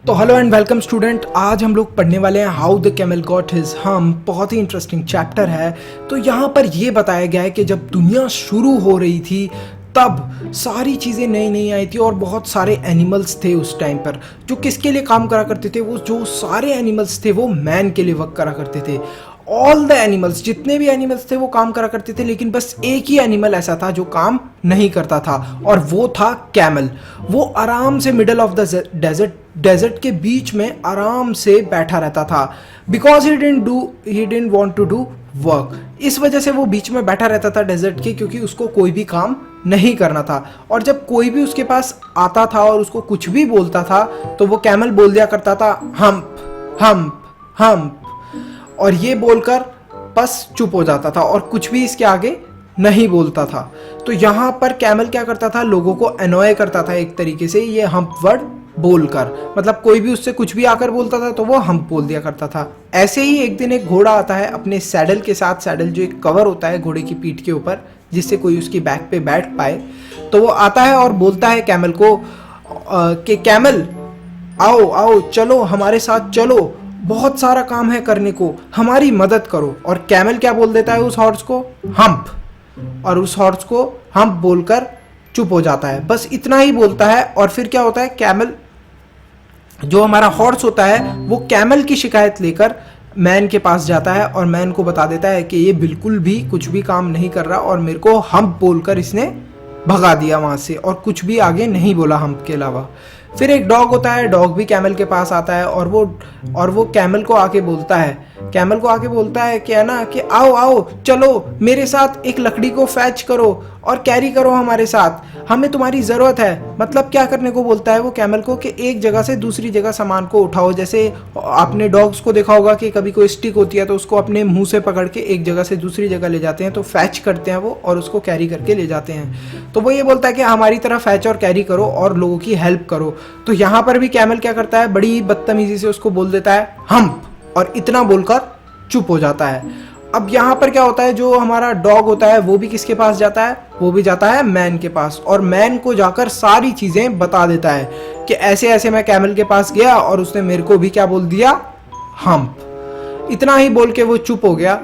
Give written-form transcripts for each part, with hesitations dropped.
तो hello and welcome student. आज हम लोग पढ़ने वाले हैं how the camel got his हम। बहुत ही इंटरेस्टिंग चैप्टर है। तो यहाँ पर ये बताया गया है कि जब दुनिया शुरू हो रही थी तब सारी चीज़ें नई नई आई थी और बहुत सारे एनिमल्स थे उस टाइम पर जो किसके लिए काम करा करते थे। वो जो सारे एनिमल्स थे वो मैन के लिए वर्क करा करते थे। ऑल द एनिमल्स, जितने भी एनिमल्स थे वो काम करा करते थे, लेकिन बस एक ही एनिमल ऐसा था जो काम नहीं करता था और वो था कैमल। वो आराम से मिडल ऑफ द डेजर्ट के बीच में आराम से बैठा रहता था। Because he didn't want to do work. इस वजह से वो बीच में बैठा रहता था डेजर्ट के, क्योंकि उसको कोई भी काम नहीं करना था। और जब कोई भी उसके पास आता था और उसको कुछ भी बोलता था तो वो कैमल बोल दिया करता था हम्प हम्प हम्प, और ये बोलकर बस चुप हो जाता था और कुछ भी इसके आगे नहीं बोलता था। तो यहाँ पर कैमल क्या करता था, लोगों को अनॉय करता था एक तरीके से ये हम्प वर्ड बोलकर। मतलब कोई भी उससे कुछ भी आकर बोलता था तो वो हम्प बोल दिया करता था। ऐसे ही एक दिन एक घोड़ा आता है अपने सैडल के साथ। सैडल जो एक कवर होता है घोड़े की पीठ के ऊपर जिससे कोई उसकी बैक पे बैठ पाए। तो वो आता है और बोलता है कैमल को कि कैमल आओ आओ, चलो हमारे साथ चलो, बहुत सारा काम है करने को, हमारी मदद करो। और कैमल क्या बोल देता है उस हॉर्स को, हम्प, और उस हॉर्स को हम्प बोलकर चुप हो जाता है। बस इतना ही बोलता है। और फिर क्या होता है, कैमल जो हमारा हॉर्स होता है वो कैमल की शिकायत लेकर मैन के पास जाता है और मैन को बता देता है कि ये बिल्कुल भी कुछ भी काम नहीं कर रहा और मेरे को हम्प बोलकर इसने भगा दिया वहां से और कुछ भी आगे नहीं बोला हम्प के अलावा। फिर एक डॉग होता है, डॉग भी कैमल के पास आता है और वो कैमल को आके बोलता है कि है ना कि आओ आओ, चलो मेरे साथ एक लकड़ी को फैच करो और कैरी करो हमारे साथ, हमें तुम्हारी ज़रूरत है। मतलब क्या करने को बोलता है वो कैमल को कि एक जगह से दूसरी जगह सामान को उठाओ। जैसे आपने डॉग्स को देखा होगा कि कभी कोई स्टिक होती है तो उसको अपने मुंह से पकड़ के एक जगह से दूसरी जगह ले जाते हैं, तो फैच करते हैं वो और उसको कैरी करके ले जाते हैं। तो वो ये बोलता है कि हमारी तरह फैच और कैरी करो और लोगों की हेल्प करो। तो यहाँ पर भी कैमल क्या करता है, बड़ी बदतमीजी से उसको बोल देता है हम्प, और इतना बोलकर चुप हो जाता है। अब यहाँ पर क्या होता है, जो हमारा डॉग होता है वो भी किसके पास जाता है, वो भी जाता है मैन के पास और मैन को जाकर सारी चीजें बता देता है कि ऐसे ऐसे मैं कैमल के पास गया और उसने मेरे को भी क्या बोल दिया, हम्प। इतना ही बोल के वो चुप हो गया।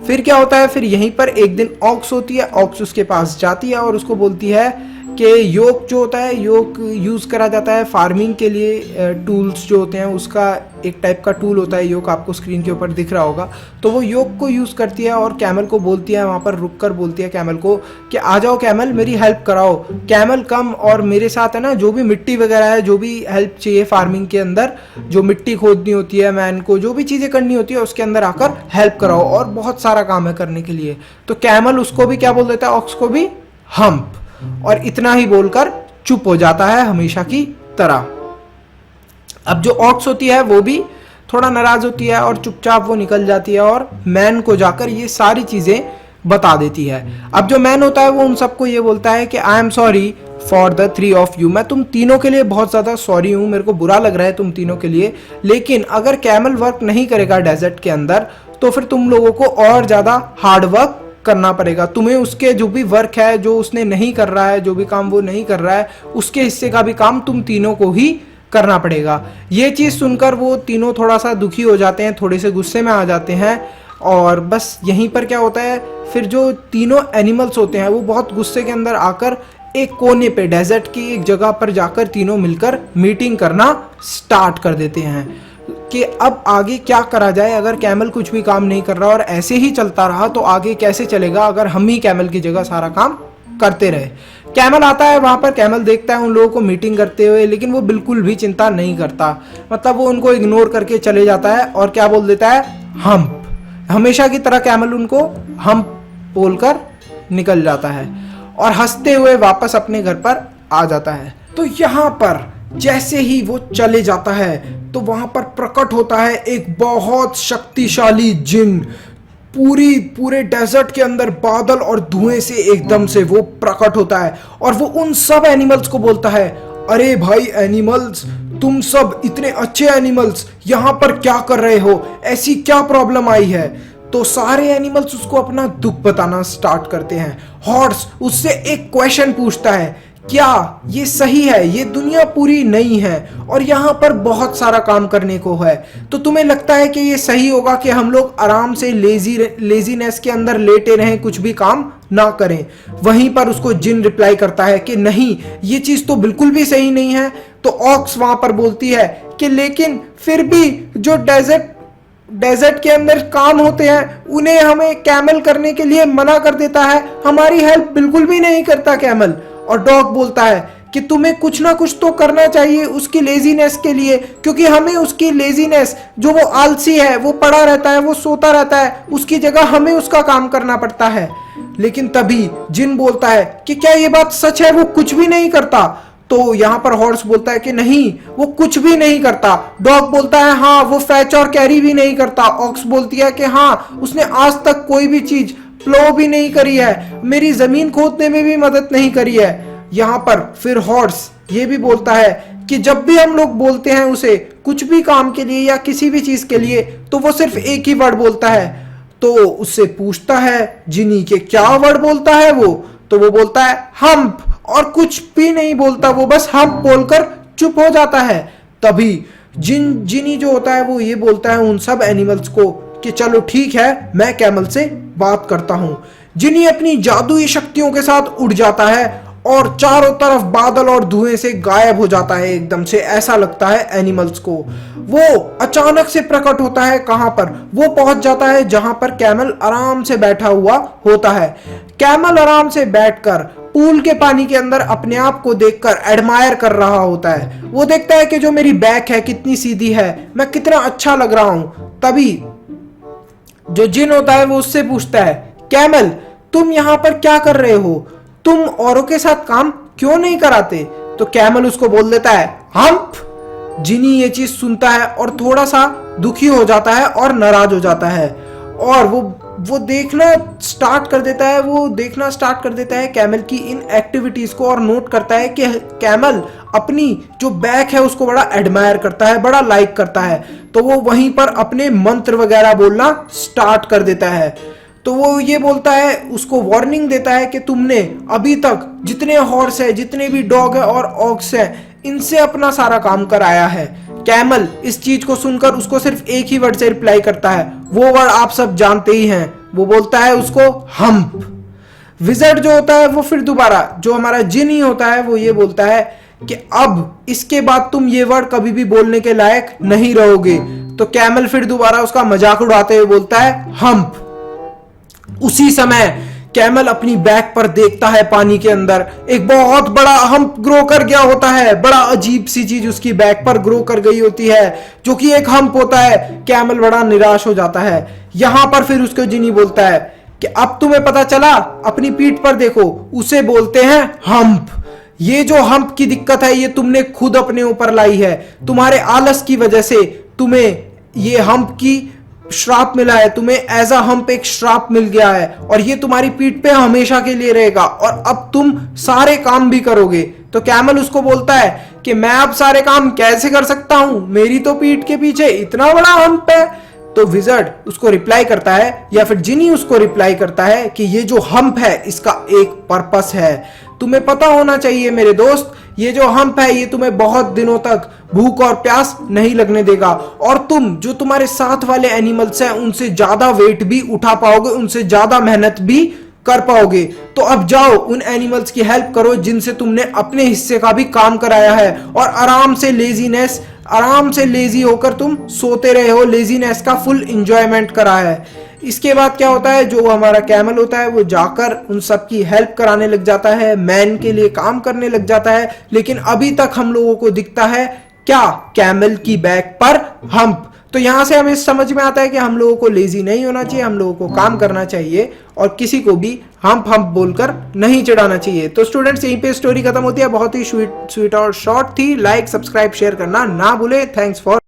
फिर क्या होता है, फिर यहीं पर एक दिन ऑक्स होती है। ऑक्स उसके पास जाती है और उसको बोलती है कि योक जो होता है, योक यूज़ करा जाता है फार्मिंग के लिए। टूल्स जो होते हैं उसका एक टाइप का टूल होता है योक, आपको स्क्रीन के ऊपर दिख रहा होगा। तो वो योक को यूज़ करती है और कैमल को बोलती है, वहाँ पर रुक कर बोलती है कैमल को कि आ जाओ कैमल, मेरी हेल्प कराओ। कैमल कम और मेरे साथ है ना, जो भी मिट्टी वगैरह है, जो भी हेल्प चाहिए फार्मिंग के अंदर, जो मिट्टी खोदनी होती है मैन को, जो भी चीज़ें करनी होती है उसके अंदर आकर हेल्प कराओ, और बहुत सारा काम है करने के लिए। तो कैमल उसको भी क्या बोल देता है, ऑक्स को भी हम्प, और इतना ही बोलकर चुप हो जाता है हमेशा की तरह। अब जो ऑक्स होती है वो भी थोड़ा नाराज होती है और चुपचाप वो निकल जाती है और मैन को जाकर ये सारी चीजें बता देती है। अब जो मैन होता है वो उन सबको ये बोलता है कि I am sorry for the three of you, मैं तुम तीनों के लिए बहुत ज़्यादा सॉरी हूँ, मेरे को बुरा लग रहा है तुम तीनों के लिए, लेकिन अगर कैमल वर्क नहीं करेगा डेजर्ट के अंदर तो फिर तुम लोगों को और ज़्यादा हार्ड वर्क करना पड़ेगा। तुम्हें उसके जो भी वर्क है, जो उसने नहीं कर रहा है, जो भी काम वो नहीं कर रहा है, उसके हिस्से का भी काम तुम तीनों को ही करना पड़ेगा। ये चीज़ सुनकर वो तीनों थोड़ा सा दुखी हो जाते हैं, थोड़े से गुस्से में आ जाते हैं। और बस यहीं पर क्या होता है, फिर जो तीनों एनिमल्स होते हैं वो बहुत गुस्से के अंदर आकर एक कोने पे डेजर्ट की एक जगह पर जाकर तीनों मिलकर मीटिंग करना स्टार्ट कर देते हैं कि अब आगे क्या करा जाए। अगर कैमल कुछ भी काम नहीं कर रहा और ऐसे ही चलता रहा तो आगे कैसे चलेगा अगर हम ही कैमल की जगह सारा काम करते रहे। कैमल आता है वहां पर, कैमल देखता है उन लोगों को मीटिंग करते हुए, लेकिन वो बिल्कुल भी चिंता नहीं करता। मतलब वो उनको इग्नोर करके चले जाता है और क्या बोल देता है, हम्प। हमेशा की तरह कैमल उनको हम्प बोलकर निकल जाता है और हंसते हुए वापस अपने घर पर आ जाता है। तो यहाँ पर जैसे ही वो चले जाता है तो वहां पर प्रकट होता है एक बहुत शक्तिशाली जिन। पूरे डेजर्ट के अंदर बादल और धुएं से एकदम से वो प्रकट होता है और वो उन सब एनिमल्स को बोलता है, अरे भाई एनिमल्स, तुम सब इतने अच्छे एनिमल्स यहाँ पर क्या कर रहे हो, ऐसी क्या प्रॉब्लम आई है। तो सारे एनिमल्स उसको अपना दुख बताना स्टार्ट करते हैं। हॉर्स उससे एक क्वेश्चन पूछता है क्या ये सही है? ये दुनिया पूरी नहीं है और यहाँ पर बहुत सारा काम करने को है। तो तुम्हें लगता है कि ये सही होगा कि हम लोग आराम से लेजीनेस के अंदर लेटे रहें, कुछ भी काम ना करें? वहीं पर उसको जिन रिप्लाई करता है कि नहीं, ये चीज तो बिल्कुल भी सही नहीं है। तो ऑक्स वहां पर बोलती है कि लेकिन फिर भी जो डेजर्ट के अंदर काम होते हैं उन्हें हमें कैमल करने के लिए मना कर देता है, हमारी हेल्प बिल्कुल भी नहीं करता कैमल। और डॉग बोलता है कि तुम्हें कुछ ना कुछ तो करना चाहिए उसकी लेजीनेस के लिए, क्योंकि हमें उसकी लेजीनेस, जो वो आलसी है, वो पड़ा रहता है, वो सोता रहता है, उसकी जगह हमें उसका काम करना पड़ता है। लेकिन तभी जिन बोलता है कि क्या ये बात सच है, वो कुछ भी नहीं करता? तो यहाँ पर हॉर्स बोलता है कि नहीं, वो कुछ भी नहीं करता। डॉग बोलता है हाँ, वो फैच और कैरी भी नहीं करता। ऑक्स बोलती है कि हाँ, उसने आज तक कोई भी चीज प्लो भी नहीं करी है, मेरी जमीन खोदने में भी मदद नहीं करी है। यहाँ पर फिर हॉर्स ये भी बोलता है कि जब भी हम लोग बोलते हैं उसे कुछ भी काम के लिए या किसी भी चीज के लिए, तो वो सिर्फ एक ही वर्ड बोलता है। तो उससे पूछता है जिनी के क्या वर्ड बोलता है वो? तो वो बोलता है हम्प, और कुछ भी नहीं बोलता, वो बस हम्प बोलकर चुप हो जाता है। तभी जिनी जो होता है वो ये बोलता है उन सब एनिमल्स को कि चलो ठीक है, मैं कैमल से बात करता हूं। जिनी अपनी जादुई शक्तियों के साथ उड़ जाता है और चारों तरफ बादल और धुएं से गायब हो जाता है एकदम से, ऐसा लगता है एनिमल्स को। वो अचानक से प्रकट होता है कहां पर? वो पहुंच जाता है जहां पर कैमल आराम से बैठा हुआ होता है। कैमल आराम से बैठकर पूल के पानी के अंदर अपने आप को देखकर एडमायर कर रहा होता है। वो देखता है कि जो मेरी बैक है कितनी सीधी है, मैं कितना अच्छा लग रहा हूं। तभी जो जिन होता है वो उससे पूछता है कैमल, तुम यहां पर क्या कर रहे हो? तुम औरों के साथ काम क्यों नहीं कराते? तो कैमल उसको बोल देता है हम्प। जिनी ये चीज सुनता है और थोड़ा सा दुखी हो जाता है और नाराज हो जाता है, और वो देखना स्टार्ट कर देता है कैमल की इन एक्टिविटीज को, और नोट करता है कि कैमल अपनी जो बैक है उसको बड़ा एडमायर करता है, बड़ा लाइक करता है। तो वो वहीं पर अपने मंत्र वगैरह बोलना स्टार्ट कर देता है। तो वो ये बोलता है, उसको वार्निंग देता है कि तुमने अभी तक जितने हॉर्स है, जितने भी डॉग है और ऑक्स है, इनसे अपना सारा काम कराया है। कैमल इस चीज को सुनकर उसको सिर्फ एक ही वर्ड से रिप्लाई करता है, वो वर्ड आप सब जानते ही हैं। वो बोलता है उसको हम्प। विजर्ड जो होता है वो फिर दोबारा, जो हमारा जिन ही होता है, वो ये बोलता है कि अब इसके बाद तुम ये वर्ड कभी भी बोलने के लायक नहीं रहोगे। तो कैमल फिर दोबारा उसका मजाक उड़ाते हुए बोलता है हम्प। उसी समय कैमल अपनी बैक पर देखता है पानी के अंदर एक बहुत बड़ा हम्प ग्रो कर गया होता है। बड़ा अजीब सी चीज उसकी बैक पर ग्रो कर गई होती है, जो कि एक हम्प होता है। कैमल बड़ा निराश हो जाता है। यहां पर फिर उसको जिनी बोलता है कि अब तुम्हें पता चला, अपनी पीठ पर देखो, उसे बोलते हैं हम्प। ये जो हम्प की दिक्कत है ये तुमने खुद अपने ऊपर लाई है। तुम्हारे आलस की वजह से तुम्हें ये हम्प की श्राप मिला है, तुम्हें एज अ हम्प एक श्राप मिल गया है, और ये तुम्हारी पीठ पे हमेशा के लिए रहेगा, और अब तुम सारे काम भी करोगे। तो कैमल उसको बोलता है कि मैं अब सारे काम कैसे कर सकता हूं, मेरी तो पीठ के पीछे इतना बड़ा हम्प है। तो विजर्ड उसको रिप्लाई करता है, या फिर जिनी उसको रिप्लाई करता है कि ये जो हम्प है इसका एक पर्पस है। तुम्हें पता होना चाहिए मेरे दोस्त, ये जो हम्प है ये तुम्हें बहुत दिनों तक भूख और प्यास नहीं लगने देगा, और तुम जो तुम्हारे साथ वाले एनिमल्स हैं उनसे ज्यादा वेट भी उठा पाओगे, उनसे ज्यादा मेहनत भी कर पाओगे। तो अब जाओ उन एनिमल्स की हेल्प करो जिनसे तुमने अपने हिस्से का भी काम कराया है, और आराम से लेजी होकर तुम सोते रहे हो, लेजीनेस का फुल इंजॉयमेंट करा है। इसके बाद क्या होता है, जो हमारा कैमल होता है वो जाकर उन सब की हेल्प कराने लग जाता है, मैन के लिए काम करने लग जाता है। लेकिन अभी तक हम लोगों को दिखता है क्या, कैमल की बैक पर हम्प। तो यहां से हमें समझ में आता है कि हम लोगों को लेजी नहीं होना चाहिए, हम लोगों को काम करना चाहिए, और किसी को भी हम्प हम्प बोलकर नहीं चिढ़ाना चाहिए। तो स्टूडेंट्स यहीं पे स्टोरी खत्म होती है, बहुत ही स्वीट और शॉर्ट थी। लाइक, सब्सक्राइब, शेयर करना ना भूले। Thanks for